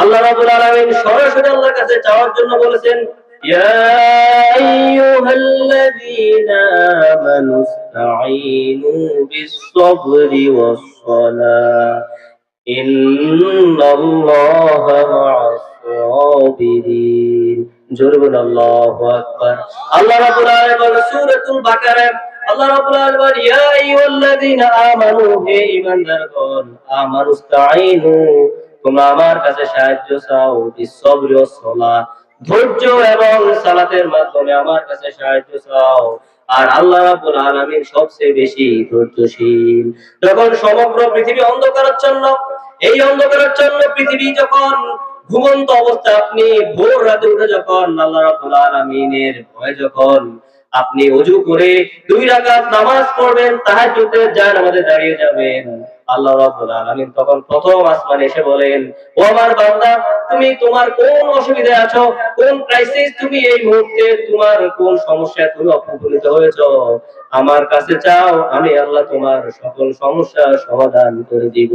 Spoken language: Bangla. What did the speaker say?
আল্লাহ রাব্বুল আলামিন সরাসরি আল্লাহর কাছে চাওয়ার জন্য বলেছেন, ইয়া আইয়ুহাল্লাযীনা আমানু ইসতাঈনু বিস-সাবরি ওয়াস-সালাহ ইন্নাল্লাহা মা'আস-সাবিরিন। জোরে বলুন আল্লাহু আকবার। আল্লাহ রাব্বুল আলামিন বলেন সূরাতুল বাকারা, আল্লাহ রাব্বুল আলামিন বলেন, ইয়া আইয়ুহাল্লাযীনা আমানু, হে ঈমানদারগণ, আমানুস্তাঈনু, তোমরা আমার কাছে সাহায্য চাও, বিস-সাবরি ওয়াস-সালাহ, ধৈর্য এবং সালাতের মাধ্যমে আমার কাছে সাহায্য চাও। আর আল্লাহ রাব্বুল আলামিন সবচেয়ে বেশি ধৈর্যশীল। যখন সমগ্র পৃথিবী অন্ধকারাচ্ছন্ন, এই অন্ধকারাচ্ছন্ন পৃথিবী যখন ঘুমন্ত অবস্থায় আপনি ভোর রাতে উঠে যখন আল্লাহ রাব্বুল আলামিনের ভয়ে যখন আপনি ওযু করে 2 রাকাত নামাজ পড়বেন, তাহাজ্জুদের জানামাজে দাঁড়িয়ে যাবেন, আল্লাহ রাব্বুল আলামিন তখন প্রথম আসমানে এসে বলেন, ও আমার বান্দা, তুমি তোমার কোন অসুবিধায় আছো, কোন ক্রাইসিস, তুমি এই মুহূর্তে তোমার কোন সমস্যায় তুমি অপমানিত হয়েছো, আমার কাছে চাও, আমি আল্লাহ তোমার সকল সমস্যার সমাধান করে দিব।